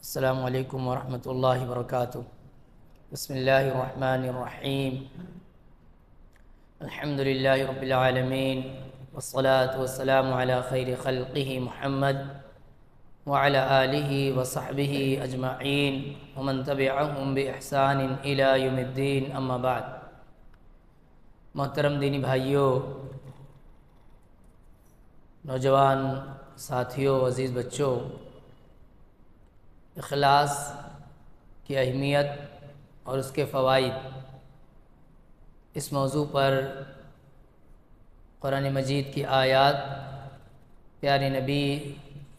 السلام علیکم ورحمۃ اللہ وبرکاتہ۔ بسم اللہ الرحمن الرحیم۔ الحمد للہ رب العالمین، والصلاة والسلام علی خیر خلقہ محمد وعلی آلہ وصحبہ اجمعین ومن تبعہم بإحسان الی یوم الدین، اما بعد۔ محترم دینی بھائیوں، نوجوان ساتھیوں، عزیز بچوں، اخلاص کی اہمیت اور اس کے فوائد، اس موضوع پر قرآن مجید کی آیات، پیارے نبی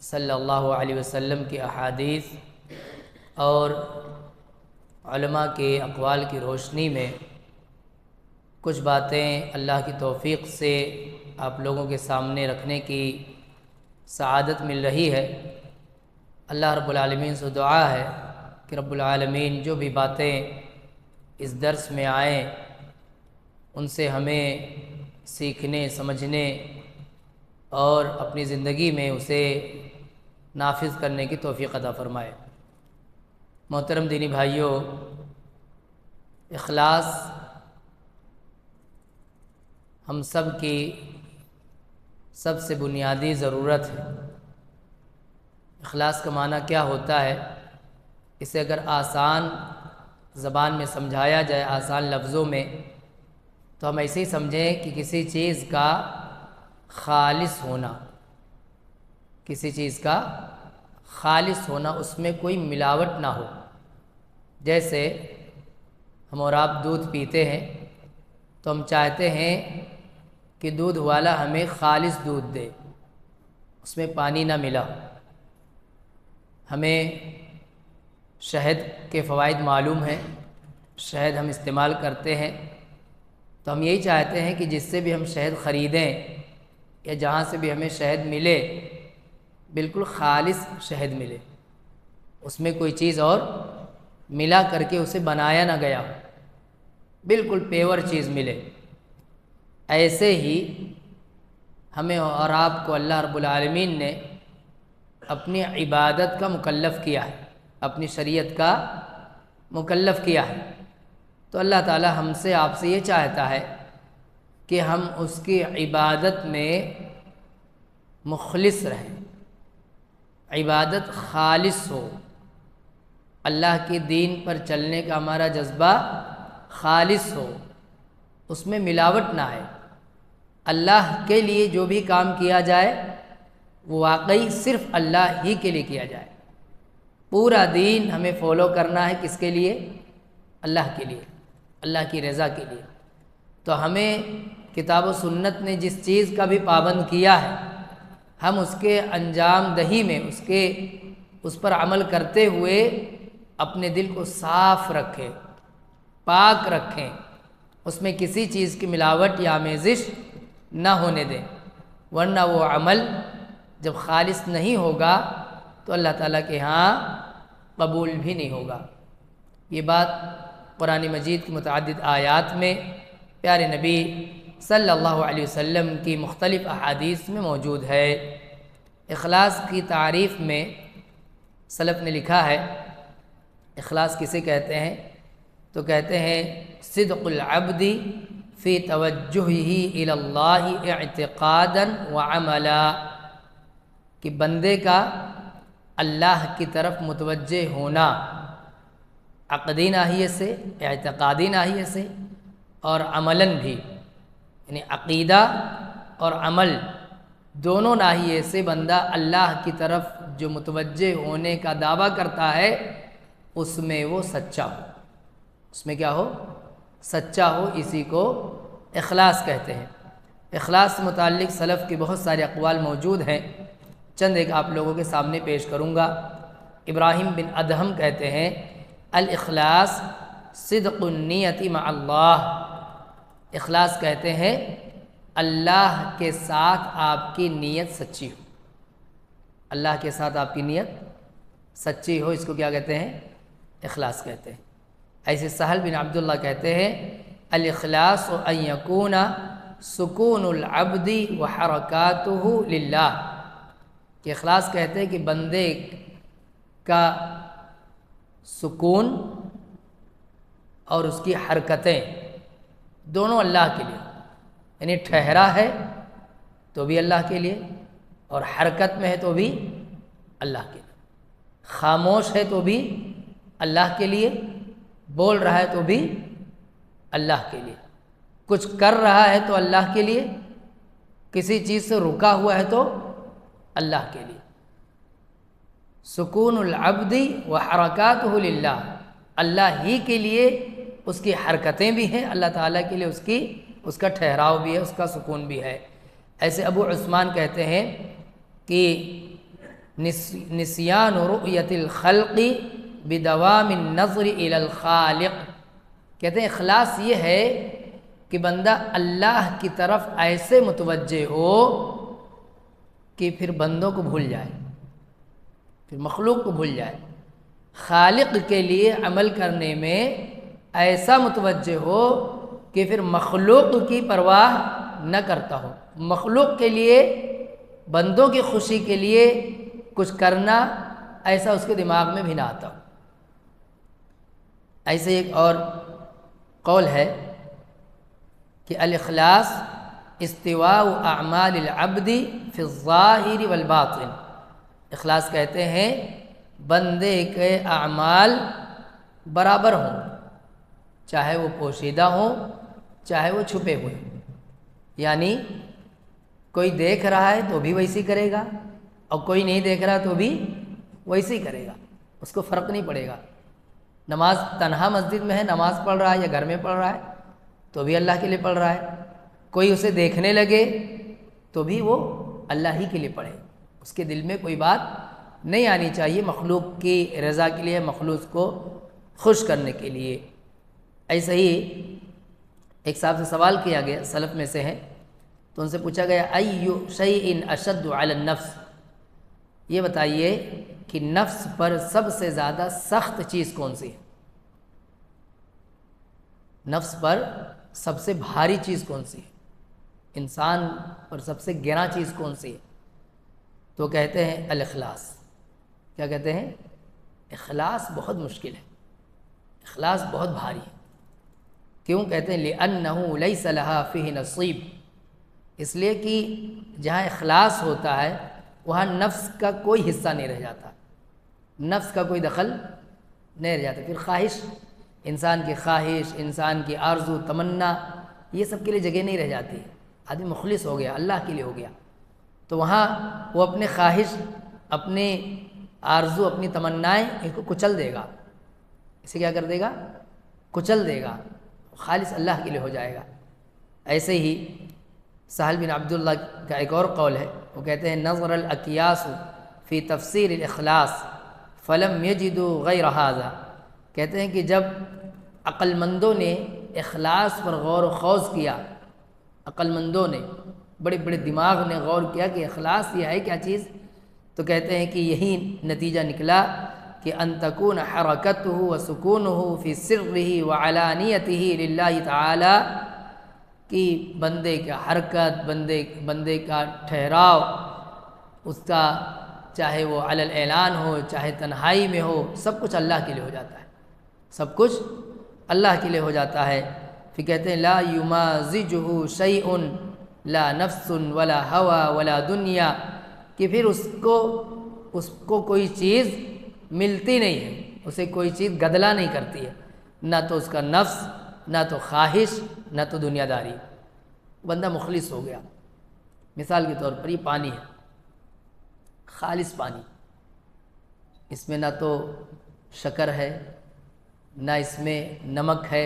صلی اللہ علیہ وسلم کی احادیث اور علماء کے اقوال کی روشنی میں کچھ باتیں اللہ کی توفیق سے آپ لوگوں کے سامنے رکھنے کی سعادت مل رہی ہے۔ اللہ رب العالمین سے دعا ہے کہ رب العالمین جو بھی باتیں اس درس میں آئیں ان سے ہمیں سیکھنے، سمجھنے اور اپنی زندگی میں اسے نافذ کرنے کی توفیق عطا فرمائے۔ محترم دینی بھائیوں، اخلاص ہم سب کی سب سے بنیادی ضرورت ہے۔ اخلاص کا معنی کیا ہوتا ہے؟ اسے اگر آسان زبان میں سمجھایا جائے، آسان لفظوں میں، تو ہم ایسے ہی سمجھیں کہ کسی چیز کا خالص ہونا، کسی چیز کا خالص ہونا، اس میں کوئی ملاوٹ نہ ہو۔ جیسے ہم اور آپ دودھ پیتے ہیں تو ہم چاہتے ہیں کہ دودھ والا ہمیں خالص دودھ دے، اس میں پانی نہ ملا۔ ہمیں شہد کے فوائد معلوم ہیں، شہد ہم استعمال کرتے ہیں، تو ہم یہی چاہتے ہیں کہ جس سے بھی ہم شہد خریدیں یا جہاں سے بھی ہمیں شہد ملے، بالکل خالص شہد ملے، اس میں کوئی چیز اور ملا کر کے اسے بنایا نہ گیا ہو، بالکل پیور چیز ملے۔ ایسے ہی ہمیں اور آپ کو اللہ رب العالمین نے اپنی عبادت کا مکلف کیا ہے، اپنی شریعت کا مکلف کیا ہے، تو اللہ تعالی ہم سے، آپ سے یہ چاہتا ہے کہ ہم اس کی عبادت میں مخلص رہیں، عبادت خالص ہو، اللہ کے دین پر چلنے کا ہمارا جذبہ خالص ہو، اس میں ملاوٹ نہ آئے۔ اللہ کے لیے جو بھی کام کیا جائے وہ واقعی صرف اللہ ہی کے لیے کیا جائے۔ پورا دین ہمیں فالو کرنا ہے، کس کے لیے؟ اللہ کے لیے، اللہ کی رضا کے لیے۔ تو ہمیں کتاب و سنت نے جس چیز کا بھی پابند کیا ہے، ہم اس کے انجام دہی میں اس پر عمل کرتے ہوئے اپنے دل کو صاف رکھیں، پاک رکھیں، اس میں کسی چیز کی ملاوٹ یا آمیزش نہ ہونے دیں، ورنہ وہ عمل جب خالص نہیں ہوگا تو اللہ تعالیٰ کے ہاں قبول بھی نہیں ہوگا۔ یہ بات قرآن مجید کی متعدد آیات میں، پیارے نبی صلی اللہ علیہ وسلم کی مختلف احادیث میں موجود ہے۔ اخلاص کی تعریف میں سلف نے لکھا ہے، اخلاص کسے کہتے ہیں؟ تو کہتے ہیں صدق العبد فی توجہہ الی اللہ اعتقادا وعملا، کہ بندے کا اللہ کی طرف متوجہ ہونا عقدی ناحیے سے، اعتقادی ناحیے سے اور عملاً بھی، یعنی عقیدہ اور عمل دونوں ناحیے سے بندہ اللہ کی طرف جو متوجہ ہونے کا دعویٰ کرتا ہے اس میں وہ سچا ہو، اس میں کیا ہو؟ سچا ہو، اسی کو اخلاص کہتے ہیں۔ اخلاص سے متعلق سلف کی بہت سارے اقوال موجود ہیں، چند ایک آپ لوگوں کے سامنے پیش کروں گا۔ ابراہیم بن ادہم کہتے ہیں الاخلاص صدق النیت مع اللہ، اخلاص کہتے ہیں اللہ کے ساتھ آپ کی نیت سچی ہو، اللہ کے ساتھ آپ کی نیت سچی ہو، اس کو کیا کہتے ہیں؟ اخلاص کہتے ہیں۔ ایسے سہل بن عبداللہ کہتے ہیں الاخلاص ان یکون سکون العبد وحرکاتہ للہ، کہ اخلاص کہتے ہیں کہ بندے کا سکون اور اس کی حرکتیں دونوں اللہ کے لیے، یعنی ٹھہرا ہے تو بھی اللہ کے لیے، اور حرکت میں ہے تو بھی اللہ کے لیے، خاموش ہے تو بھی اللہ کے لیے، بول رہا ہے تو بھی اللہ کے لیے، کچھ کر رہا ہے تو اللہ کے لیے، کسی چیز سے رکا ہوا ہے تو اللہ کے لیے۔ سکون العبد و حرکاتہ للہ، اللہ ہی کے لیے اس کی حرکتیں بھی ہیں، اللہ تعالیٰ کے لیے اس کا ٹھہراؤ بھی ہے، اس کا سکون بھی ہے۔ ایسے ابو عثمان کہتے ہیں کہ نسیان رؤیت الخلق بدوام النظر الی الخالق، کہتے ہیں اخلاص یہ ہے کہ بندہ اللہ کی طرف ایسے متوجہ ہو کہ پھر بندوں کو بھول جائے، پھر مخلوق کو بھول جائے، خالق کے لیے عمل کرنے میں ایسا متوجہ ہو کہ پھر مخلوق کی پرواہ نہ کرتا ہو، مخلوق کے لیے، بندوں کی خوشی کے لیے کچھ کرنا ایسا اس کے دماغ میں بھی نہ آتا ہو۔ ایسے ایک اور قول ہے کہ الاخلاص استواء اعمال العبد فی الظاہر والباطن، اخلاص کہتے ہیں بندے کے اعمال برابر ہوں، چاہے وہ پوشیدہ ہوں چاہے وہ چھپے ہوئے، یعنی کوئی دیکھ رہا ہے تو بھی ویسی کرے گا اور کوئی نہیں دیکھ رہا تو بھی ویسی کرے گا، اس کو فرق نہیں پڑے گا۔ نماز تنہا مسجد میں ہے، نماز پڑھ رہا ہے یا گھر میں پڑھ رہا ہے تو بھی اللہ کے لیے پڑھ رہا ہے، کوئی اسے دیکھنے لگے تو بھی وہ اللہ ہی کے لیے پڑھے، اس کے دل میں کوئی بات نہیں آنی چاہیے مخلوق کی رضا کے لیے، مخلوق کو خوش کرنے کے لیے۔ ایسے ہی ایک صاحب سے سوال کیا گیا، سلف میں سے ہیں، تو ان سے پوچھا گیا ایُّ شیء اشد علی النفس، یہ بتائیے کہ نفس پر سب سے زیادہ سخت چیز کون سی ہے، نفس پر سب سے بھاری چیز کون سی ہے، انسان پر سب سے گراں چیز کون سی ہے؟ تو کہتے ہیں الاخلاص۔ کیا کہتے ہیں؟ اخلاص بہت مشکل ہے، اخلاص بہت بھاری ہے۔ کیوں کہتے ہیں؟ لِأَنَّهُ لَيْسَ لَهَا فِيهِ نَصِيب، اس لیے کہ جہاں اخلاص ہوتا ہے وہاں نفس کا کوئی حصہ نہیں رہ جاتا، نفس کا کوئی دخل نہیں رہ جاتا، پھر خواہش، انسان کی خواہش، انسان کی آرزو تمنا، یہ سب کے لیے جگہ نہیں رہ جاتی۔ آدمی مخلص ہو گیا، اللہ کے لیے ہو گیا تو وہاں وہ اپنے خواہش، اپنے آرزو، اپنی تمنائیں ان کو کچل دے گا، اسے کیا کر دے گا؟ کچل دے گا، خالص اللہ کے لیے ہو جائے گا۔ ایسے ہی سہل بن عبداللہ کا ایک اور قول ہے، وہ کہتے ہیں نظر الاکیاس فی تفسیر الاخلاص فلم یجدوا غیر ھذا، کہتے ہیں کہ جب عقل مندوں نے اخلاص پر غور و خوض کیا، عقل مندوں نے، بڑے بڑے دماغ نے غور کیا کہ اخلاص یہ ہے کیا چیز، تو کہتے ہیں کہ یہی نتیجہ نکلا کہ ان تکون حرکتہ و سکونہ فی سرہ و علانیتہ للہ تعالی، کہ بندے کا حرکت، بندے کا ٹھہراؤ، اس کا چاہے وہ علی الاعلان ہو چاہے تنہائی میں ہو، سب کچھ اللہ کے لیے ہو جاتا ہے، سب کچھ اللہ کے لیے ہو جاتا ہے۔ پھر کہتے ہیں لا یمازجہ شیء لا نفس ولا ہوا ولا دنیا، کہ پھر اس کو کوئی چیز ملتی نہیں ہے، اسے کوئی چیز گدلا نہیں کرتی ہے، نہ تو اس کا نفس، نہ تو خواہش، نہ تو دنیا داری، بندہ مخلص ہو گیا۔ مثال کے طور پر یہ پانی ہے، خالص پانی، اس میں نہ تو شکر ہے، نہ اس میں نمک ہے،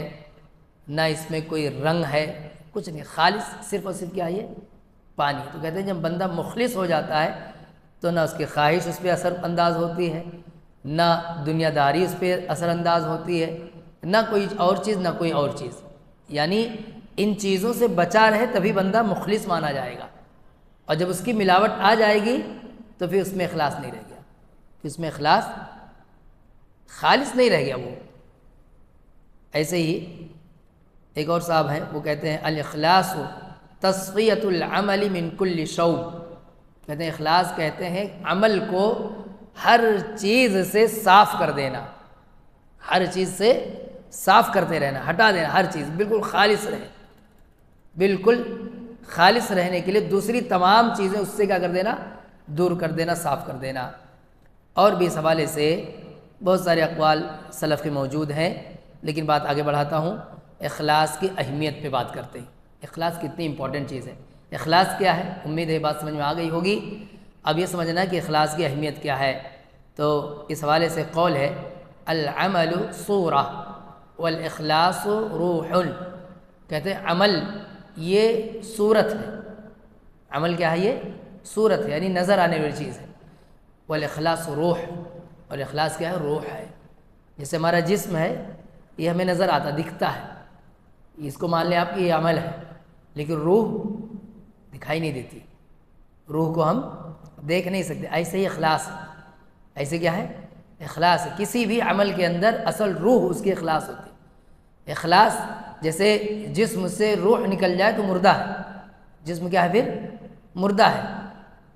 نہ اس میں کوئی رنگ ہے، کچھ نہیں، خالص صرف اور صرف کیا ہے؟ پانی۔ تو کہتے ہیں جب بندہ مخلص ہو جاتا ہے تو نہ اس کی خواہش اس پہ اثر انداز ہوتی ہے، نہ دنیا داری اس پہ اثر انداز ہوتی ہے، نہ کوئی اور چیز، نہ کوئی اور چیز، یعنی ان چیزوں سے بچا رہے تبھی بندہ مخلص مانا جائے گا، اور جب اس کی ملاوٹ آ جائے گی تو پھر اس میں اخلاص نہیں رہ گیا، پھر اس میں اخلاص خالص نہیں رہ گیا وہ۔ ایسے ہی ایک اور صاحب ہیں، وہ کہتے ہیں الاخلاص تصفیۃ العمل من کل شوب، کہتے ہیں اخلاص کہتے ہیں عمل کو ہر چیز سے صاف کر دینا، ہر چیز سے صاف کرتے رہنا، ہٹا دینا ہر چیز، بالکل خالص رہے، بالکل خالص رہنے کے لیے دوسری تمام چیزیں اس سے کیا کر دینا، دور کر دینا، صاف کر دینا۔ اور بھی اس حوالے سے بہت سارے اقوال سلف کے موجود ہیں، لیکن بات آگے بڑھاتا ہوں، اخلاص کی اہمیت پہ بات کرتے ہیں۔ اخلاص کتنی امپورٹنٹ چیز ہے، اخلاص کیا ہے، امید ہے بات سمجھ میں آ گئی ہوگی۔ اب یہ سمجھنا کہ اخلاص کی اہمیت کیا ہے، تو اس حوالے سے قول ہے العمل صورہ والاخلاص روح، کہتے ہیں عمل یہ صورت ہے، عمل کیا ہے، یہ صورت ہے، یعنی نظر آنے والی چیز ہے، والاخلاص روح، اور اخلاص کیا ہے، روح ہے۔ جیسے ہمارا جسم ہے یہ ہمیں نظر آتا، دکھتا ہے، اس کو مان لیں آپ کہ یہ عمل ہے، لیکن روح دکھائی نہیں دیتی، روح کو ہم دیکھ نہیں سکتے۔ ایسے ہی اخلاص، ایسے کیا ہے، اخلاص ہے، کسی بھی عمل کے اندر اصل روح اس کی اخلاص ہوتی ہے۔ اخلاص جیسے جسم سے روح نکل جائے تو مردہ ہے، جسم کیا ہے پھر، مردہ ہے،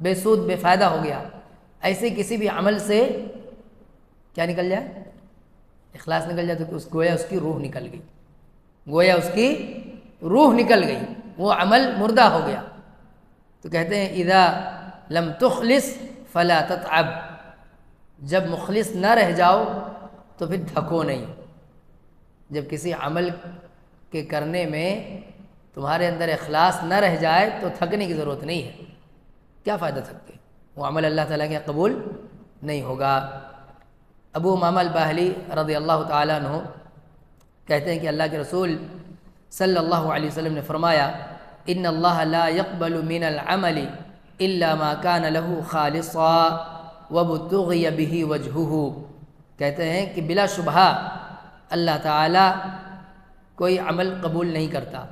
بے سود بے فائدہ ہو گیا۔ ایسے کسی بھی عمل سے کیا نکل جائے، اخلاص نکل جائے تو گویا اس کی روح نکل گئی، گویا اس کی روح نکل گئی، وہ عمل مردہ ہو گیا۔ تو کہتے ہیں اذا لم تخلص فلا تتعب، جب مخلص نہ رہ جاؤ تو پھر تھکو نہیں۔ جب کسی عمل کے کرنے میں تمہارے اندر اخلاص نہ رہ جائے تو تھکنے کی ضرورت نہیں ہے، کیا فائدہ تھک کے، وہ عمل اللہ تعالیٰ کے قبول نہیں ہوگا۔ ابو امامہ الباہلی رضی اللہ تعالیٰ عنہ کہتے ہیں کہ اللہ کے رسول صلی اللہ علیہ وسلم نے فرمایا ان اللہ لا يقبل من العمل الا ما كان له خالصا وابتغي به وجهه، کہتے ہیں کہ بلا شبہ اللہ تعالیٰ کوئی عمل قبول نہیں کرتا،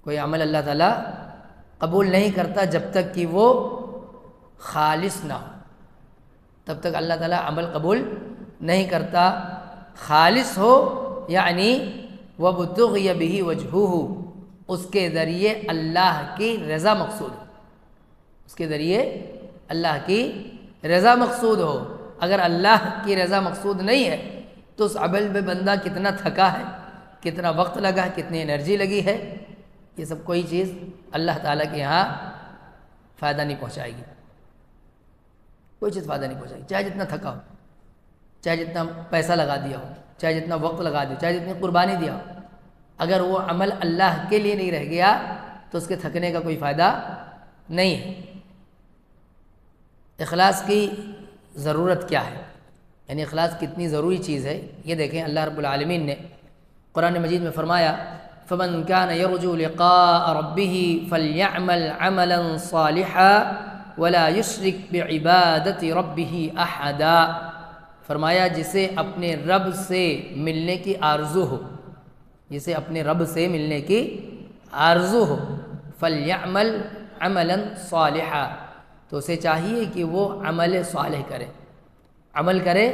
کوئی عمل اللہ تعالیٰ قبول نہیں کرتا جب تک کہ وہ خالص نہ ہو، تب تک اللہ تعالیٰ عمل قبول نہیں کرتا۔ خالص ہو یعنی وَابْتُغِيَ بِهِ وَجْهُهُ، اس کے ذریعے اللہ کی رضا مقصود ہو، اس کے ذریعے اللہ کی رضا مقصود ہو۔ اگر اللہ کی رضا مقصود نہیں ہے تو اس عمل میں بندہ کتنا تھکا ہے، کتنا وقت لگا ہے، کتنی انرجی لگی ہے، یہ سب کوئی چیز اللہ تعالیٰ کے یہاں فائدہ نہیں پہنچائے گی، کوئی چیز فائدہ نہیں پہنچائے گی، چاہے جتنا تھکا ہو، چاہے جتنا پیسہ لگا دیا ہو، چاہے جتنا وقت لگا دیا، چاہے جتنی قربانی دیا ہو، اگر وہ عمل اللہ کے لیے نہیں رہ گیا تو اس کے تھکنے کا کوئی فائدہ نہیں ہے۔ اخلاص کی ضرورت کیا ہے، یعنی اخلاص کتنی ضروری چیز ہے، یہ دیکھیں اللہ رب العالمین نے قرآن مجید میں فرمایا فَمَنْ كَانَ يَرْجُو لِقَاءَ رَبِّهِ فَلْيَعْمَلْ عَمَلًا صَالِحًا وَلَا يُشْرِكْ بِعِبَادَةِ رَبِّهِ أَحَدًا، فرمایا جسے اپنے رب سے ملنے کی آرزو ہو، جسے اپنے رب سے ملنے کی آرزو ہو، فَلْيَعْمَلْ عَمَلًا صَالِحًا، تو اسے چاہیے کہ وہ عمل صالح کرے، عمل کرے،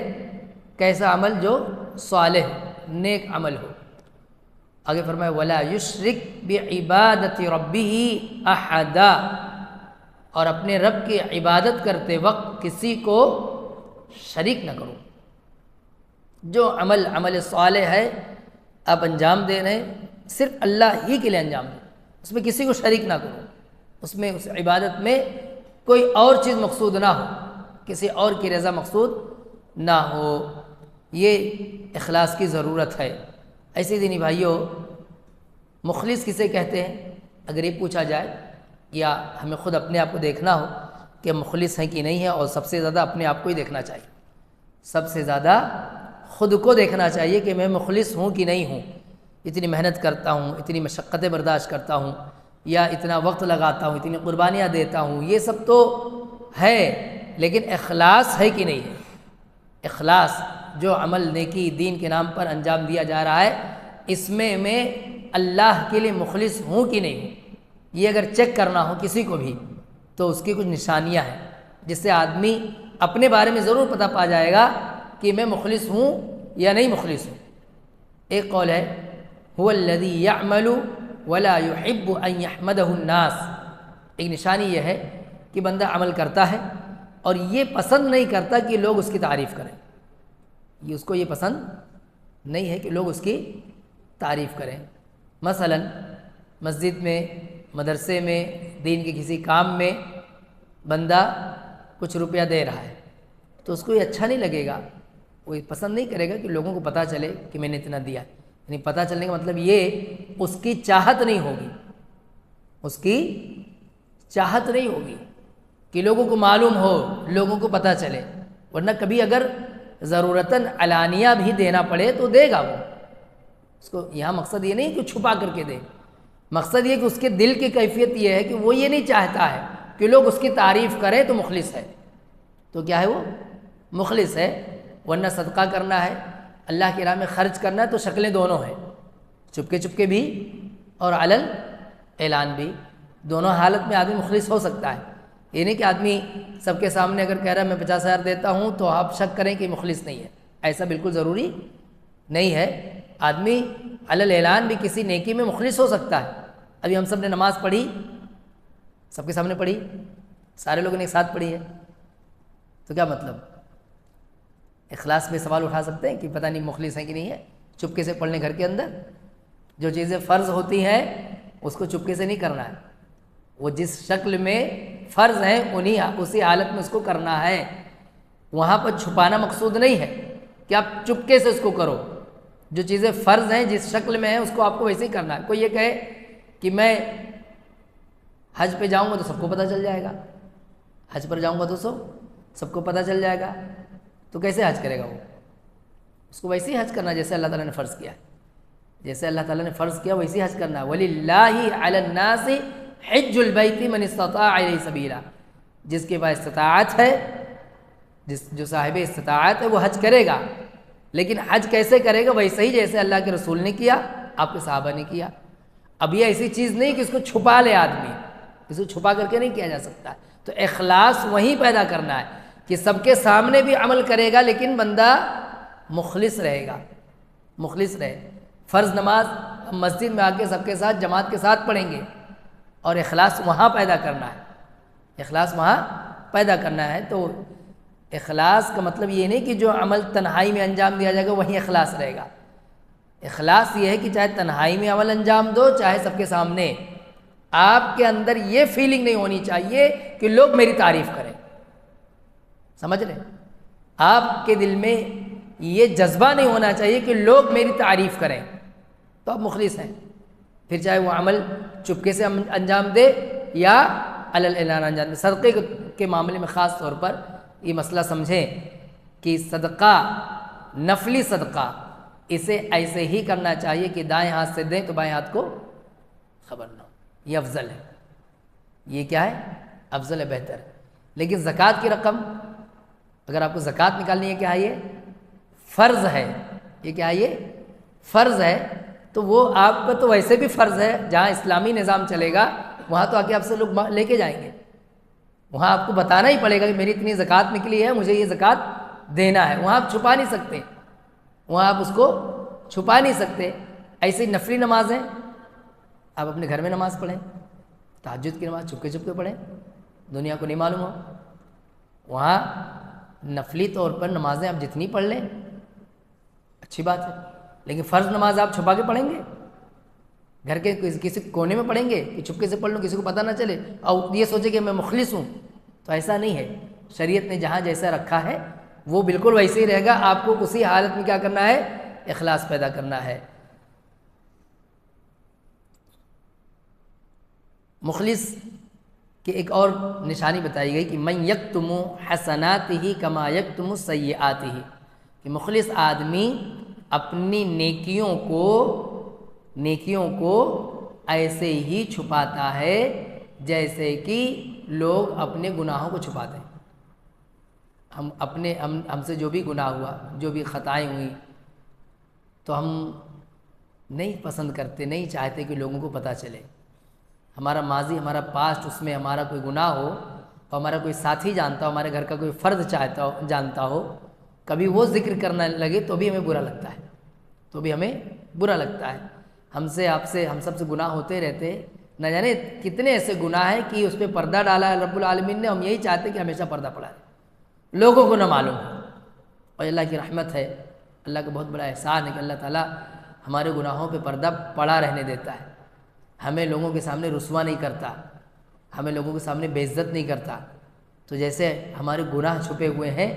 کیسا عمل، جو صالح نیک عمل ہو۔ آگے فرمایا وَلَا يُشْرِكْ بِعِبَادَةِ رَبِّهِ أَحَدًا، اور اپنے رب کی عبادت کرتے وقت کسی کو شریک نہ کرو۔ جو عمل صالح ہے آپ انجام دے رہے ہیں صرف اللہ ہی کے لیے انجام دیں، اس میں کسی کو شریک نہ کرو، اس میں اس عبادت میں کوئی اور چیز مقصود نہ ہو، کسی اور کی رضا مقصود نہ ہو، یہ اخلاص کی ضرورت ہے۔ ایسے دینی بھائیوں، مخلص کسے کہتے ہیں، اگر یہ پوچھا جائے یا ہمیں خود اپنے آپ کو دیکھنا ہو کہ مخلص ہیں کہ نہیں ہیں، اور سب سے زیادہ اپنے آپ کو ہی دیکھنا چاہیے، سب سے زیادہ خود کو دیکھنا چاہیے کہ میں مخلص ہوں کہ نہیں ہوں، اتنی محنت کرتا ہوں، اتنی مشقتیں برداشت کرتا ہوں، یا اتنا وقت لگاتا ہوں، اتنی قربانیاں دیتا ہوں، یہ سب تو ہے، لیکن اخلاص ہے کہ نہیں ہے؟ اخلاص، جو عمل نیکی دین کے نام پر انجام دیا جا رہا ہے، اس میں اللہ کے لیے مخلص ہوں کہ نہیں ہوں، یہ اگر چیک کرنا ہو کسی کو بھی تو اس کی کچھ نشانیاں ہیں جس سے آدمی اپنے بارے میں ضرور پتہ پا جائے گا کہ میں مخلص ہوں یا نہیں مخلص ہوں۔ ایک قول ہے هو الذی یعمل ولا يحب ان يحمده الناس، ایک نشانی یہ ہے کہ بندہ عمل کرتا ہے اور یہ پسند نہیں کرتا کہ لوگ اس کی تعریف کریں، یہ اس کو یہ پسند نہیں ہے کہ لوگ اس کی تعریف کریں۔ مثلا مسجد میں، مدرسے میں، دین کے کسی کام میں بندہ کچھ روپیہ دے رہا ہے تو اس کو یہ اچھا نہیں لگے گا، وہ پسند نہیں کرے گا کہ لوگوں کو پتہ چلے کہ میں نے اتنا دیا، یعنی پتہ چلنے کا مطلب یہ اس کی چاہت نہیں ہوگی، اس کی چاہت نہیں ہوگی کہ لوگوں کو معلوم ہو، لوگوں کو پتہ چلے، ورنہ کبھی اگر ضرورتاً علانیہ بھی دینا پڑے تو دے گا وہ، اس کو یہاں مقصد یہ نہیں کہ چھپا کر کے دے، مقصد یہ کہ اس کے دل کی کیفیت یہ ہے کہ وہ یہ نہیں چاہتا ہے کہ لوگ اس کی تعریف کریں تو مخلص ہے، تو کیا ہے وہ مخلص ہے۔ ورنہ صدقہ کرنا ہے، اللہ کی راہ میں خرچ کرنا ہے تو شکلیں دونوں ہیں، چپکے چپکے بھی اور علل اعلان بھی، دونوں حالت میں آدمی مخلص ہو سکتا ہے۔ یہ نہیں کہ آدمی سب کے سامنے اگر کہہ رہا ہے میں 50,000 دیتا ہوں تو آپ شک کریں کہ مخلص نہیں ہے، ایسا بالکل ضروری نہیں ہے۔ آدمی علل اعلان بھی کسی نیکی میں مخلص ہو سکتا ہے۔ ابھی ہم سب نے نماز پڑھی، سب کے سامنے پڑھی، سارے لوگوں نے ایک ساتھ پڑھی ہے، تو کیا مطلب؟ اخلاص پہ سوال اٹھا سکتے ہیں کہ پتہ نہیں مخلص ہیں کہ نہیں ہے؟ چپکے سے پڑھنے گھر کے اندر، جو چیزیں فرض ہوتی ہیں اس کو چپکے سے نہیں کرنا ہے، وہ جس شکل میں فرض ہیں اسی حالت میں اس کو کرنا ہے، وہاں پر چھپانا مقصود نہیں ہے کہ آپ چپکے سے اس کو کرو، جو چیزیں فرض ہیں جس شکل میں ہیں اس کو آپ کو ویسے ہی کرنا ہے۔ کوئی یہ کہے کہ میں حج پہ جاؤں گا تو سب کو پتہ چل جائے گا، حج پر جاؤں گا تو سب کو پتہ چل جائے گا، تو کیسے حج کرے گا وہ؟ اس کو ویسے ہی حج کرنا جیسے اللہ تعالیٰ نے فرض کیا ہے، جیسے اللہ تعالیٰ نے فرض کیا ویسے ہی حج کرنا ہے۔ وَلِلَّهِ عَلَى النَّاسِ حِجُّ الْبَيْتِ مَنِ اسْتَطَاعَ إِلَيْهِ سَبِيلًا، جس کے پاس استطاعت ہے، جو صاحب استطاعت ہے وہ حج کرے گا، لیکن حج کیسے کرے گا؟ ویسے ہی جیسے اللہ کے رسول نے کیا، آپ کے صحابہ نے کیا۔ اب یہ ایسی چیز نہیں کہ اس کو چھپا لے آدمی، اس کو چھپا کر کے نہیں کیا جا سکتا، تو اخلاص وہیں پیدا کرنا ہے کہ سب کے سامنے بھی عمل کرے گا لیکن بندہ مخلص رہے گا، مخلص رہے۔ فرض نماز ہم مسجد میں آ کے سب کے ساتھ جماعت کے ساتھ پڑھیں گے اور اخلاص وہاں پیدا کرنا ہے، اخلاص وہاں پیدا کرنا ہے۔ تو اخلاص کا مطلب یہ نہیں کہ جو عمل تنہائی میں انجام دیا جائے گا وہیں اخلاص رہے گا، اخلاص یہ ہے کہ چاہے تنہائی میں عمل انجام دو چاہے سب کے سامنے، آپ کے اندر یہ فیلنگ نہیں ہونی چاہیے کہ لوگ میری تعریف کریں، سمجھ رہے؟ آپ کے دل میں یہ جذبہ نہیں ہونا چاہیے کہ لوگ میری تعریف کریں، تو آپ مخلص ہیں، پھر چاہے وہ عمل چپکے سے انجام دے یا علل اعلان انجام دے۔ صدقے کے معاملے میں خاص طور پر یہ مسئلہ سمجھیں کہ صدقہ، نفلی صدقہ، اسے ایسے ہی کرنا چاہیے کہ دائیں ہاتھ سے دیں تو بائیں ہاتھ کو خبر نہ ہو، یہ افضل ہے، یہ کیا ہے؟ افضل ہے، بہتر ہے۔ لیکن زکوٰۃ کی رقم، اگر آپ کو زکوٰۃ نکالنی ہے، کیا ہے؟ یہ فرض ہے، یہ کیا ہے؟ یہ فرض ہے، تو وہ آپ کا تو ویسے بھی فرض ہے، جہاں اسلامی نظام چلے گا وہاں تو آ کے آپ سے لوگ لے کے جائیں گے، وہاں آپ کو بتانا ہی پڑے گا کہ میری اتنی زکوٰۃ نکلی ہے، مجھے یہ زکوٰۃ دینا ہے، وہاں آپ چھپا نہیں سکتے، وہاں آپ اس کو چھپا نہیں سکتے۔ ایسی نفلی نمازیں آپ اپنے گھر میں نماز پڑھیں، تہجد کی نماز چپکے چپکے پڑھیں، دنیا کو نہیں معلوم ہو، وہاں نفلی طور پر نمازیں آپ جتنی پڑھ لیں اچھی بات ہے، لیکن فرض نماز آپ چھپا کے پڑھیں گے، گھر کے کسی کونے میں پڑھیں گے کہ چپکے سے پڑھ لوں کسی کو پتہ نہ چلے اور یہ سوچے کہ میں مخلص ہوں، تو ایسا نہیں ہے۔ شریعت نے جہاں جیسا رکھا ہے وہ بالکل ویسے ہی رہے گا، آپ کو اسی حالت میں کیا کرنا ہے؟ اخلاص پیدا کرنا ہے۔ مخلص کی ایک اور نشانی بتائی گئی کہ من یکتم حسناتہ کما یکتم سیئاتہ، کہ مخلص آدمی اپنی نیکیوں کو ایسے ہی چھپاتا ہے جیسے کہ لوگ اپنے گناہوں کو چھپاتے ہیں۔ ہم سے جو بھی گناہ ہوا، جو بھی خطائیں ہوئیں، تو ہم نہیں پسند کرتے، نہیں چاہتے کہ لوگوں کو پتہ چلے۔ ہمارا ماضی، ہمارا پاسٹ، اس میں ہمارا کوئی گناہ ہو اور ہمارا کوئی ساتھی جانتا ہو، ہمارے گھر کا کوئی فرد جانتا ہو، کبھی وہ ذکر کرنے لگے تو بھی ہمیں برا لگتا ہے، ہم سب سے گناہ ہوتے رہتے، نہ جانے کتنے ایسے گناہ ہیں کہ اس پہ پردہ ڈالا ہے رب العالمین نے، ہم یہی چاہتے کہ ہمیشہ پردہ پڑا رہے، لوگوں کو نہ معلوم ہو، اور اللہ کی رحمت ہے، اللہ کا بہت بڑا احسان ہے کہ اللہ تعالیٰ ہمارے گناہوں پہ پردہ پڑا رہنے دیتا ہے، ہمیں لوگوں کے سامنے رسوا نہیں کرتا، ہمیں لوگوں کے سامنے بے عزت نہیں کرتا۔ تو جیسے ہمارے گناہ چھپے ہوئے ہیں،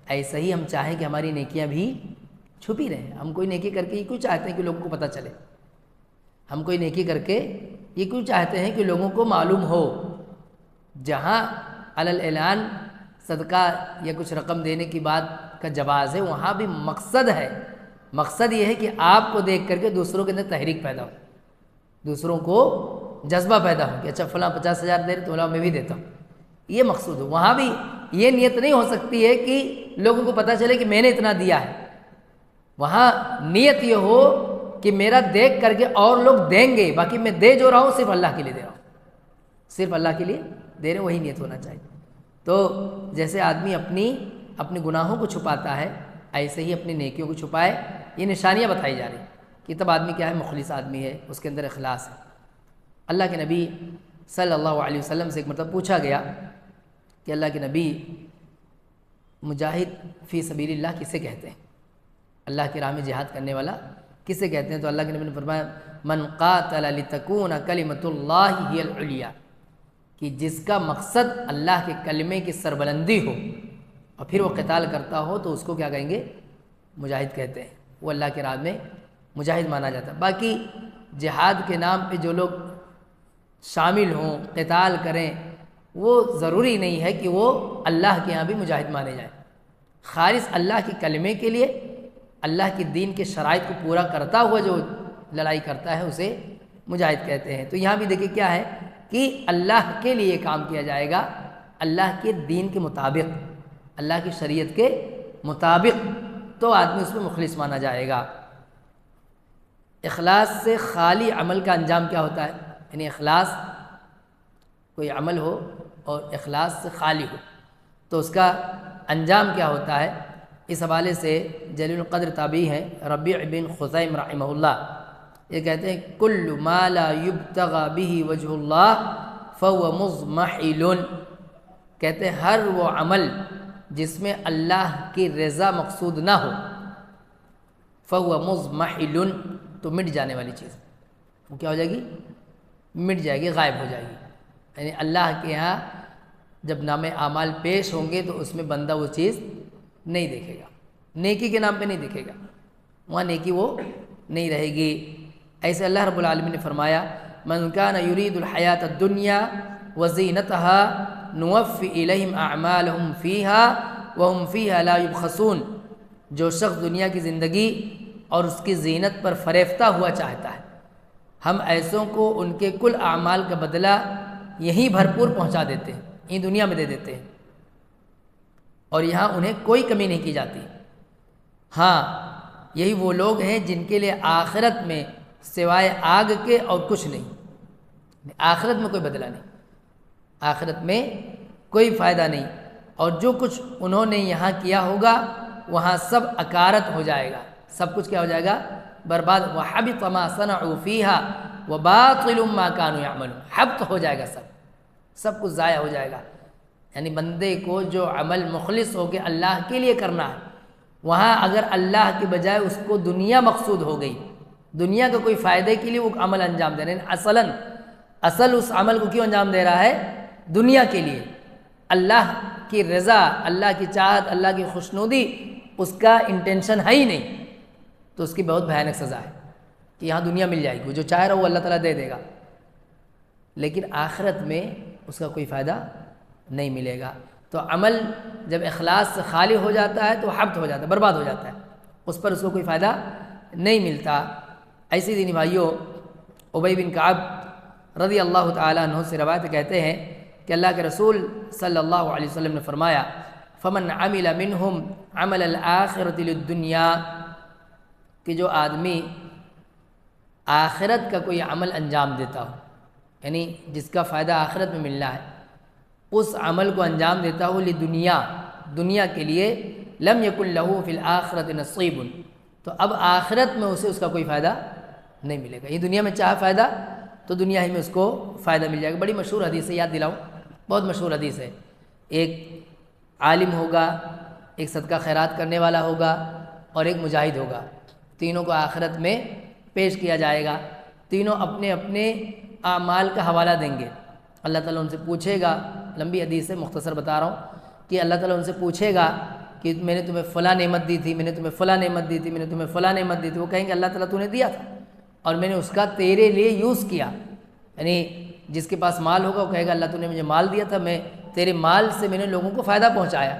ایسے ہی ہم چاہیں کہ ہماری نیکیاں بھی چھپی رہیں۔ ہم کوئی نیکی کر کے یہ کیوں چاہتے ہیں کہ لوگوں کو پتہ چلے؟ ہم کوئی نیکی کر کے یہ کیوں چاہتے ہیں کہ لوگوں کو معلوم ہو؟ جہاں علی الاعلان صدقہ یا کچھ رقم دینے کی بات کا جواز ہے، وہاں بھی مقصد ہے، مقصد یہ ہے کہ آپ کو دیکھ کر کے دوسروں کے اندر تحریک پیدا ہو، دوسروں کو جذبہ پیدا ہو کہ اچھا فلاں 50,000 دے رہے تو فلاں میں بھی دیتا ہوں، یہ مقصود ہو۔ وہاں بھی یہ نیت نہیں ہو سکتی ہے کہ لوگوں کو پتہ چلے کہ میں نے اتنا دیا ہے، وہاں نیت یہ ہو کہ میرا دیکھ کر کے اور لوگ دیں گے، باقی میں دے جو رہا ہوں صرف اللہ کے لیے دے رہا ہوں، صرف اللہ کے لیے دے رہے ہیں، وہی نیت ہونا چاہیے۔ تو جیسے آدمی اپنے گناہوں کو چھپاتا ہے، ایسے ہی اپنی نیکیوں کو چھپائے۔ یہ نشانیاں بتائی جا رہی کہ تب آدمی کیا ہے، مخلص آدمی ہے، اس کے اندر اخلاص ہے۔ اللہ کے نبی صلی اللہ علیہ وسلم سے ایک مرتبہ پوچھا گیا کہ اللہ کے نبی مجاہد فی سبیل اللہ کسے کہتے ہیں؟ اللہ کی راہ میں جہاد کرنے والا کسے کہتے ہیں؟ تو اللہ کے نبی نے فرمایا من قاتل لتکون کلمۃ اللہ ہی العلیٰ، کہ جس کا مقصد اللہ کے کلمے کی سربلندی ہو اور پھر وہ قتال کرتا ہو تو اس کو کیا کہیں گے؟ مجاہد کہتے ہیں، وہ اللہ کے راہ میں مجاہد مانا جاتا ہے۔ باقی جہاد کے نام پہ جو لوگ شامل ہوں، قتال کریں، وہ ضروری نہیں ہے کہ وہ اللہ کے ہاں بھی مجاہد مانے جائیں۔ خالص اللہ کے کلمے کے لیے، اللہ کے دین کے شرائط کو پورا کرتا ہوا جو لڑائی کرتا ہے اسے مجاہد کہتے ہیں۔ تو یہاں بھی دیکھیں کیا ہے کہ اللہ کے لیے کام کیا جائے گا، اللہ کے دین کے مطابق، اللہ کی شریعت کے مطابق، تو آدمی اس میں مخلص مانا جائے گا۔ اخلاص سے خالی عمل کا انجام کیا ہوتا ہے؟ یعنی اخلاص کوئی عمل ہو اور اخلاص سے خالی ہو تو اس کا انجام کیا ہوتا ہے؟ اس حوالے سے جلیل القدر تابعی ہیں ربیع بن خثیم رحمہ اللہ، یہ کہتے ہیں کل ما لا یبتغى به وجہ اللہ فهو مضمحل، کہتے ہیں ہر وہ عمل جس میں اللہ کی رضا مقصود نہ ہو، فهو مضمحل، تو مٹ جانے والی چیز، وہ کیا ہو جائے گی؟ مٹ جائے گی، غائب ہو جائے گی۔ یعنی اللہ کے ہاں جب نام اعمال پیش ہوں گے تو اس میں بندہ وہ چیز نہیں دیکھے گا، نیکی کے نام پہ نہیں دیکھے گا، وہاں نیکی وہ نہیں رہے گی۔ ایسے اللہ رب العالمین نے فرمایا من کان یرید الحیات الدنیا وزینتها نوفی الیہم اعمالہم فیہا وہم فیہا لا یبخسون، جو شخص دنیا کی زندگی اور اس کی زینت پر فریفتہ ہوا چاہتا ہے، ہم ایسوں کو ان کے کل اعمال کا بدلہ یہیں بھرپور پہنچا دیتے ہیں، یہیں دنیا میں دے دیتے ہیں، اور یہاں انہیں کوئی کمی نہیں کی جاتی۔ ہاں یہی وہ لوگ ہیں جن کے لیے آخرت میں سوائے آگ کے اور کچھ نہیں، آخرت میں کوئی بدلہ نہیں، آخرت میں کوئی فائدہ نہیں، اور جو کچھ انہوں نے یہاں کیا ہوگا وہاں سب اکارت ہو جائے گا، سب کچھ کیا ہو جائے گا؟ برباد۔ وَحَبِطَ مَا صَنَعُوا فِيهَا وَبَاطِلٌ مَا كَانُوا يَعْمَلُونَ، حبط ہو جائے گا، سب کچھ ضائع ہو جائے گا۔ یعنی بندے کو جو عمل مخلص ہو کے اللہ کے لیے کرنا ہے، وہاں اگر اللہ کے بجائے اس کو دنیا مقصود ہو گئی، دنیا کا کوئی فائدے کے لیے وہ عمل انجام دے رہے ہیں، اصل اس عمل کو کیوں انجام دے رہا ہے؟ دنیا کے لیے، اللہ کی رضا، اللہ کی چاہت، اللہ کی خوشنودی اس کا انٹینشن ہے ہی نہیں، تو اس کی بہت بھیانک سزا ہے کہ یہاں دنیا مل جائے گی، جو چاہ رہا وہ اللہ تعالیٰ دے دے گا، لیکن آخرت میں اس کا کوئی فائدہ نہیں ملے گا۔ تو عمل جب اخلاص سے خالی ہو جاتا ہے تو حبط ہو جاتا ہے، برباد ہو جاتا ہے، اس پر اس کو کوئی فائدہ نہیں ملتا۔ ایسی دینی بھائیوں، ابی بن کعب رضی اللہ تعالیٰ عنہ سے روایت کہتے ہیں کہ اللہ کے رسول صلی اللہ علیہ وسلم نے فرمایا فمن عمل منہم عمل الآخرۃ للدنیا، کہ جو آدمی آخرت کا کوئی عمل انجام دیتا ہو، یعنی جس کا فائدہ آخرت میں ملنا ہے، اس عمل کو انجام دیتا ہو لدنیا، دنیا کے لیے، لم یکن لہ فی الآخرۃ نصیب، تو اب آخرت میں اسے اس کا کوئی فائدہ نہیں ملے گا۔ یہ دنیا میں چاہے فائدہ تو دنیا ہی میں اس کو فائدہ مل جائے گا۔ بڑی مشہور حدیث ہے، یاد دلاؤں، بہت مشہور حدیث ہے۔ ایک عالم ہوگا، ایک صدقہ خیرات کرنے والا ہوگا اور ایک مجاہد ہوگا، تینوں کو آخرت میں پیش کیا جائے گا، تینوں اپنے اپنے اعمال کا حوالہ دیں گے۔ اللہ تعالیٰ ان سے پوچھے گا، لمبی حدیث ہے مختصر بتا رہا ہوں، کہ اللہ تعالیٰ ان سے پوچھے گا کہ میں نے تمہیں فلاں نعمت دی تھی، میں نے تمہیں فلاں نعمت دی تھی، میں نے تمہیں فلاں نعمت دی تھی۔ وہ کہیں گے اللہ تعالیٰ تو نے دیا تھا اور میں نے اس کا تیرے لیے یوز کیا، یعنی جس کے پاس مال ہوگا وہ کہے گا اللہ تو نے مجھے مال دیا تھا، میں تیرے مال سے میں نے لوگوں کو فائدہ پہنچایا،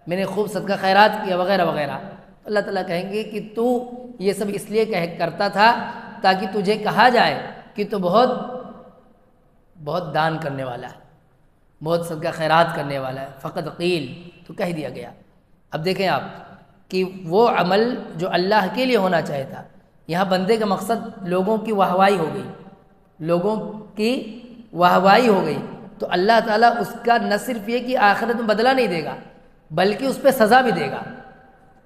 میں نے خوب صدقہ خیرات کیا وغیرہ وغیرہ۔ اللہ تعالیٰ کہیں گے کہ تو یہ سب اس لیے کرتا تھا تاکہ تجھے کہا جائے کہ تو بہت بہت دان کرنے والا ہے، بہت صدقہ خیرات کرنے والا ہے۔ فقط قیل، تو کہہ دیا گیا۔ اب دیکھیں آپ کہ وہ عمل جو اللہ کے لیے ہونا چاہیے تھا، یہاں بندے کا مقصد لوگوں کی واہوائی ہو گئی، لوگوں کی واہوائی ہو گئی، تو اللہ تعالیٰ اس کا نہ صرف یہ کہ آخرت میں بدلہ نہیں دے گا بلکہ اس پہ سزا بھی دے گا،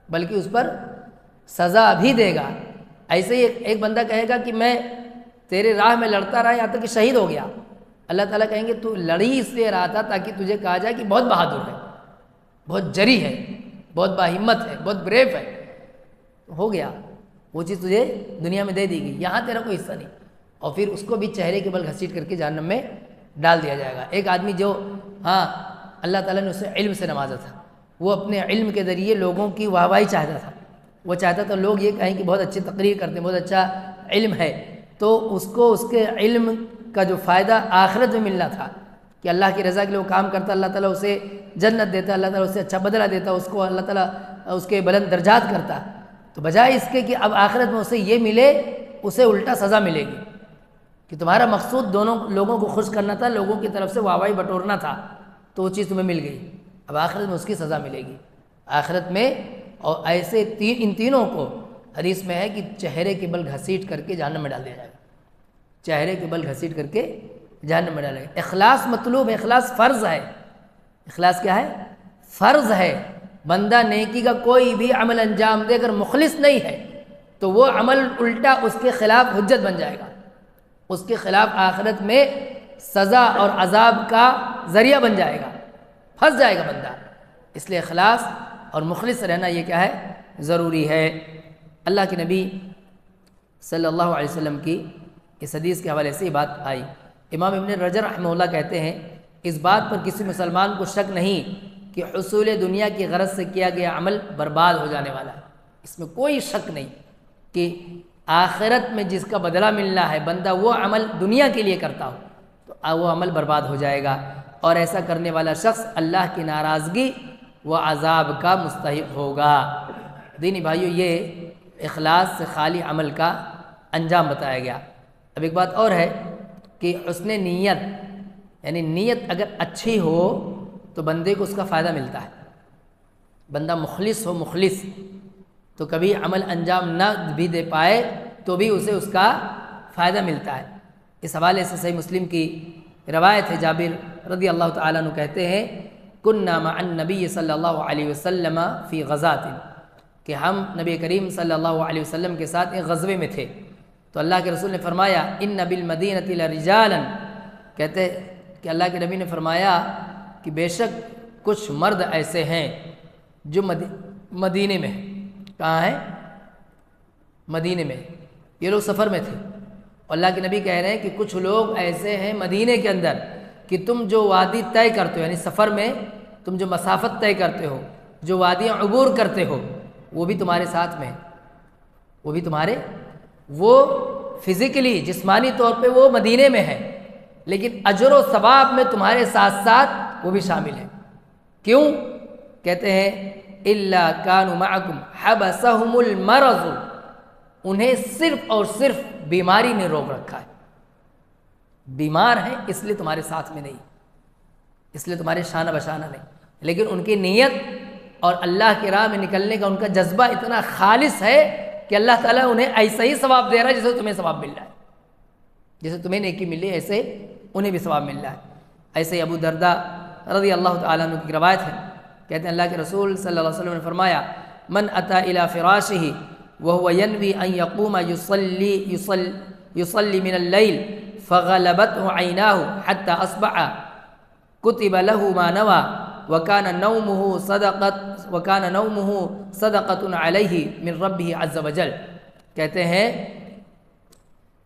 بلکہ اس پر سزا بھی دے گا۔ ایسے ہی ایک بندہ کہے گا کہ میں تیرے راہ میں لڑتا رہا یہاں تک کہ شہید ہو گیا، اللہ تعالیٰ کہیں گے تو لڑی اس لیے رہا تھا تاکہ تجھے کہا جائے کہ بہت بہادر ہے، بہت جری ہے، بہت باہمت ہے، بہت بریو ہے۔ ہو گیا، وہ چیز تجھے دنیا میں دے دی گئی، یہاں تیرا کوئی حصہ نہیں، اور پھر اس کو بھی چہرے کے بل گھسیٹ کر کے جہنم میں ڈال دیا جائے گا۔ ایک آدمی جو اللہ تعالیٰ نے اسے علم سے نوازا تھا، وہ اپنے علم کے ذریعے لوگوں کی واہوائی چاہتا تھا، وہ چاہتا تھا لوگ یہ کہیں کہ بہت اچھی تقریر کرتے ہیں، بہت اچھا علم ہے، تو اس کو اس کے علم کا جو فائدہ آخرت میں ملنا تھا کہ اللہ کی رضا کے لیے وہ کام کرتا، اللہ تعالیٰ اسے جنت دیتا، اللہ تعالیٰ اسے اچھا بدلہ دیتا، اس کو اللہ تعالیٰ اس کے بلند درجات کرتا، تو بجائے اس کے کہ اب آخرت میں اسے یہ ملے، اسے الٹا سزا ملے گی کہ تمہارا مقصود دونوں لوگوں کو خوش کرنا تھا، لوگوں کی طرف سے واہوائی بٹورنا تھا، تو وہ چیز تمہیں مل گئی، اب آخرت میں اس کی سزا ملے گی آخرت میں۔ اور ایسے ان تینوں کو حدیث میں ہے کہ چہرے کے بل گھسیٹ کر کے جہنم میں ڈال دیا جائے گا، چہرے کے بل گھسیٹ کر کے جہنم میں ڈالے گا۔ اخلاص مطلوب ہے، اخلاص فرض ہے۔ اخلاص کیا ہے؟ فرض ہے۔ بندہ نیکی کا کوئی بھی عمل انجام دے کر مخلص نہیں ہے تو وہ عمل الٹا اس کے خلاف حجت بن جائے گا، اس کے خلاف آخرت میں سزا اور عذاب کا ذریعہ بن جائے گا، پھنس جائے گا بندہ۔ اس لیے اخلاص اور مخلص رہنا یہ کیا ہے؟ ضروری ہے۔ اللہ کے نبی صلی اللہ علیہ وسلم کی اس حدیث کے حوالے سے یہ بات آئی۔ امام ابن رجب رحمہ اللہ کہتے ہیں اس بات پر کسی مسلمان کو شک نہیں کہ حصول دنیا کی غرض سے کیا گیا عمل برباد ہو جانے والا ہے، اس میں کوئی شک نہیں کہ آخرت میں جس کا بدلہ ملنا ہے بندہ وہ عمل دنیا کے لیے کرتا ہو تو وہ عمل برباد ہو جائے گا، اور ایسا کرنے والا شخص اللہ کی ناراضگی و عذاب کا مستحق ہوگا۔ دینی بھائیو، یہ اخلاص سے خالی عمل کا انجام بتایا گیا۔ اب ایک بات اور ہے کہ حسن نیت، یعنی نیت اگر اچھی ہو تو بندے کو اس کا فائدہ ملتا ہے۔ بندہ مخلص ہو، مخلص تو کبھی عمل انجام نہ بھی دے پائے تو بھی اسے اس کا فائدہ ملتا ہے۔ اس حوالے سے صحیح مسلم کی روایت ہے، جابر رضی اللہ تعالیٰ عنہ کہتے ہیں کننا مع النبی صلی اللہ علیہ وسلم فی غزات، کہ ہم نبی کریم صلی اللہ علیہ وسلم کے ساتھ ایک غزوے میں تھے، تو اللہ کے رسول نے فرمایا ان بالمدینۃ لرجالا، کہتے کہ اللہ کے نبی نے فرمایا کہ بے شک کچھ مرد ایسے ہیں جو مدینے میں ہیں۔ کہاں ہیں؟ مدینے میں۔ یہ لوگ سفر میں تھے اور اللہ کے نبی کہہ رہے ہیں کہ کچھ لوگ ایسے ہیں مدینے کے اندر کہ تم جو وادی طے کرتے ہو، یعنی سفر میں تم جو مسافت طے کرتے ہو، جو وادیاں عبور کرتے ہو، وہ بھی تمہارے ساتھ میں ہیں، وہ بھی تمہارے، وہ فزیکلی جسمانی طور پہ وہ مدینے میں ہے لیکن اجر و ثواب میں تمہارے ساتھ ساتھ وہ بھی شامل ہیں۔ کیوں؟ کہتے ہیں الا كانوا معكم حبسهم المرض، انہیں صرف اور صرف بیماری نے روک رکھا ہے، بیمار ہیں اس لیے تمہارے ساتھ میں نہیں، اس لیے تمہارے شانہ بشانہ نہیں، لیکن ان کی نیت اور اللہ کی راہ میں نکلنے کا ان کا جذبہ اتنا خالص ہے کہ اللہ تعالیٰ انہیں ایسا ہی ثواب دے رہا ہے جیسے تمہیں ثواب مل رہا ہے، جیسے تمہیں نیکی مل رہی ہے ایسے انہیں بھی ثواب مل رہا ہے۔ ایسے ہی ابو درداء رضی اللہ تعالیٰ عنہ کی روایت ہے، کہتے ہیں اللہ کے رسول صلی اللہ علیہ وسلم نے فرمایا من اتی الی فراشہ وهو ينوی ان یقوم یصلی من اللیل فغلبته عیناہ حتی اصبح کتب له ما نوى وکان نومہ صدقۃ علیہ من ربہ عز وجل، کہتے ہیں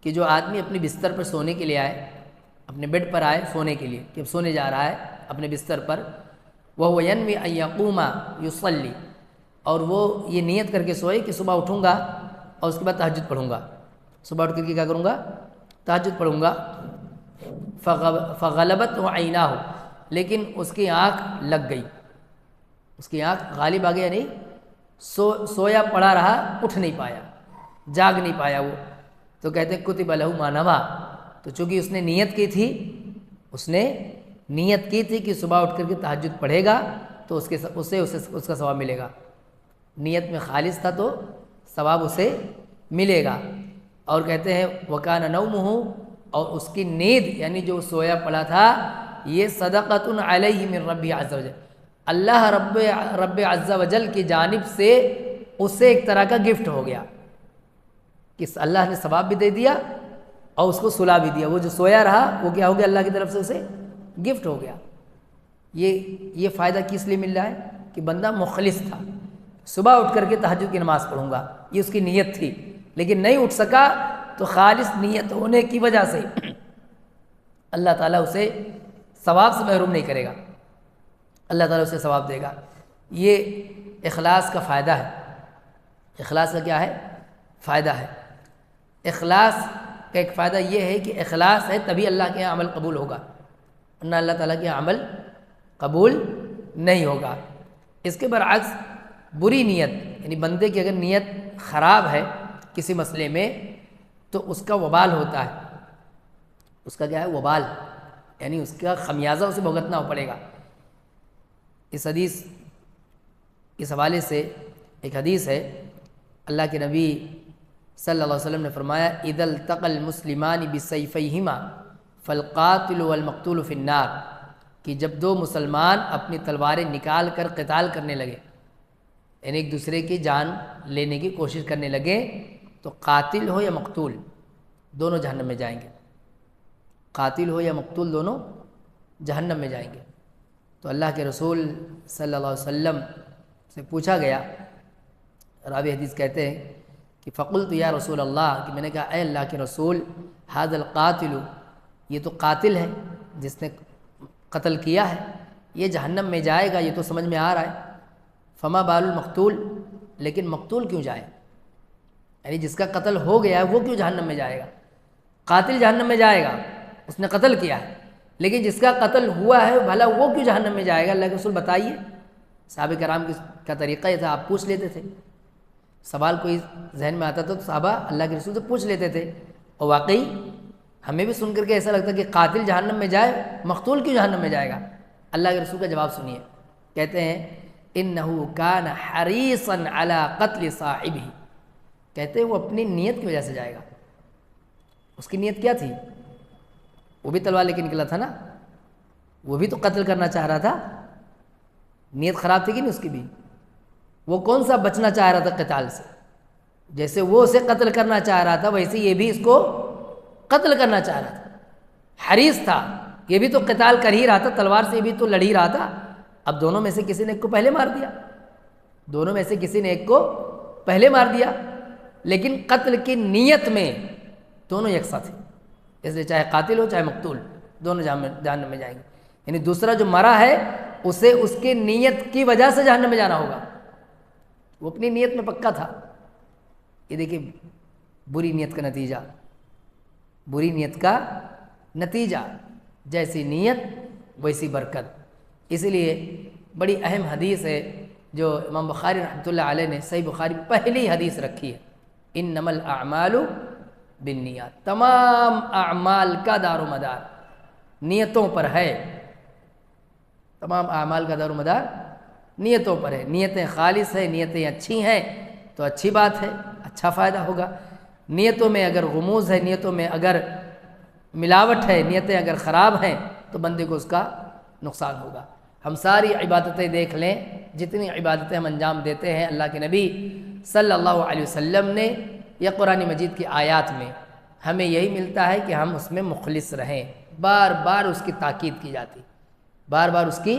کہ جو آدمی اپنے بستر پر سونے کے لیے آئے، اپنے بیڈ پر آئے سونے کے لیے، کہ اب سونے جا رہا ہے اپنے بستر پر، وَهُوَ يَنْوِي أَن يَقُومَ يُصَلِّ، اور وہ یہ نیت کر کے سوئے کہ صبح اٹھوں گا اور اس کے بعد تہجد پڑھوں گا، صبح اٹھ کر کے کیا کروں گا؟ تہجد پڑھوں گا، فغلبتہ عیناہ، لیکن اس کی آنکھ لگ گئی، اس کی آنکھ غالب آ گیا، نہیں سویا پڑا رہا، اٹھ نہیں پایا، جاگ نہیں پایا وہ، تو کہتے ہیں کتب لہ ما نویٰ، تو چونکہ اس نے نیت کی تھی، اس نے نیت کی تھی کہ صبح اٹھ کر کے تہجد پڑھے گا تو اس کا ثواب ملے گا، نیت میں خالص تھا تو ثواب اسے ملے گا۔ اور کہتے ہیں وکان نومہ، اور اس کی نیند یعنی جو سویا پڑا تھا یہ صدقۃ علیہ من ربہ عز وجل، اللہ رب عز وجل کی جانب سے اسے ایک طرح کا گفٹ ہو گیا کہ اللہ نے ثواب بھی دے دیا اور اس کو صلح بھی دیا، وہ جو سویا رہا وہ کیا ہو گیا؟ اللہ کی طرف سے اسے گفٹ ہو گیا۔ یہ فائدہ کس لیے مل رہا ہے؟ کہ بندہ مخلص تھا، صبح اٹھ کر کے تہجد کی نماز پڑھوں گا، یہ اس کی نیت تھی، لیکن نہیں اٹھ سکا تو خالص نیت ہونے کی وجہ سے اللہ تعالیٰ اسے ثواب سے محروم نہیں کرے گا، اللہ تعالیٰ اسے ثواب دے گا۔ یہ اخلاص کا فائدہ ہے۔ اخلاص کا کیا ہے؟ فائدہ ہے۔ اخلاص کا ایک فائدہ یہ ہے کہ اخلاص ہے تبھی اللہ کے یہاں عمل قبول ہوگا، ورنہ اللہ تعالیٰ کے یہاں عمل قبول نہیں ہوگا۔ اس کے برعکس بری نیت، یعنی بندے کی اگر نیت خراب ہے کسی مسئلے میں تو اس کا وبال ہوتا ہے، اس کا کیا ہے؟ وبال، یعنی اس کا خمیازہ اسے بھگتنا پڑے گا۔ اس حوالے سے ایک حدیث ہے، اللہ کے نبی صلی اللہ علیہ وسلم نے فرمایا اذا التقى المسلمان بسیفیہما فالقاتل والمقتول فی النار، کہ جب دو مسلمان اپنی تلواریں نکال کر قتال کرنے لگے، یعنی ایک دوسرے کی جان لینے کی کوشش کرنے لگے، تو قاتل ہو یا مقتول دونوں جہنم میں جائیں گے، قاتل ہو یا مقتول دونوں جہنم میں جائیں گے۔ تو اللہ کے رسول صلی اللہ علیہ وسلم سے پوچھا گیا، راوی حدیث کہتے ہیں کہ فقلت یا رسول اللہ، کہ میں نے کہا اے اللہ کے رسول، ھذا القاتل، یہ تو قاتل ہے جس نے قتل کیا ہے، یہ جہنم میں جائے گا، یہ تو سمجھ میں آ رہا ہے، فما بال المقتول، لیکن مقتول کیوں جائے؟ یعنی جس کا قتل ہو گیا ہے وہ کیوں جہنم میں جائے گا؟ قاتل جہنم میں جائے گا، اس نے قتل کیا ہے، لیکن جس کا قتل ہوا ہے بھلا وہ کیوں جہنم میں جائے گا؟ اللہ کے رسول بتائیے۔ صحابہ کرام کا طریقہ یہ تھا، آپ پوچھ لیتے تھے، سوال کوئی ذہن میں آتا تھا تو صحابہ اللہ کے رسول سے پوچھ لیتے تھے، اور واقعی ہمیں بھی سن کر کے ایسا لگتا کہ قاتل جہنم میں جائے، مقتول کیوں جہنم میں جائے گا؟ اللہ کے رسول کا جواب سنیے، کہتے ہیں انہ کان حریصا علی قتل صاحبہ، کہتے ہیں وہ اپنی نیت کی وجہ سے جائے گا۔ اس کی نیت کیا تھی؟ وہ بھی تلوار لے کے نکلا تھا نا، وہ بھی تو قتل کرنا چاہ رہا تھا، نیت خراب تھی کہ نہیں اس کی بھی؟ وہ کون سا بچنا چاہ رہا تھا قتال سے؟ جیسے وہ اسے قتل کرنا چاہ رہا تھا ویسے یہ بھی اس کو قتل کرنا چاہ رہا تھا، حریص تھا، یہ بھی تو قتال کر ہی رہا تھا، تلوار سے بھی تو لڑ ہی رہا تھا۔ اب دونوں میں سے کسی نے ایک کو پہلے مار دیا، دونوں میں سے کسی نے ایک کو پہلے مار دیا، لیکن قتل کی نیت میں دونوں یکساں تھے، اس لیے چاہے قاتل ہو چاہے مقتول دونوں جہنم میں جائیں گے۔ یعنی دوسرا جو مرا ہے اسے اس کی نیت کی وجہ سے جہنم میں جانا ہوگا، وہ اپنی نیت میں پکا تھا۔ یہ دیکھیے بری نیت کا نتیجہ، بری نیت کا نتیجہ، جیسی نیت ویسی برکت۔ اسی لیے بڑی اہم حدیث ہے جو امام بخاری رحمۃ اللہ علیہ نے صحیح بخاری پہلی حدیث رکھی ہے، انما الاعمال بالنیات، تمام اعمال کا دار و مدار نیتوں پر ہے، تمام اعمال کا دار و مدار نیتوں پر ہے۔ نیتیں خالص ہیں، نیتیں اچھی ہیں تو اچھی بات ہے، اچھا فائدہ ہوگا۔ نیتوں میں اگر غموض ہے، نیتوں میں اگر ملاوٹ ہے، نیتیں اگر خراب ہیں تو بندے کو اس کا نقصان ہوگا۔ ہم ساری عبادتیں دیکھ لیں، جتنی عبادتیں ہم انجام دیتے ہیں، اللہ کے نبی صلی اللہ علیہ وسلم نے یا قرآن مجید کی آیات میں ہمیں یہی ملتا ہے کہ ہم اس میں مخلص رہیں، بار بار اس کی تاکید کی جاتی، بار بار اس کی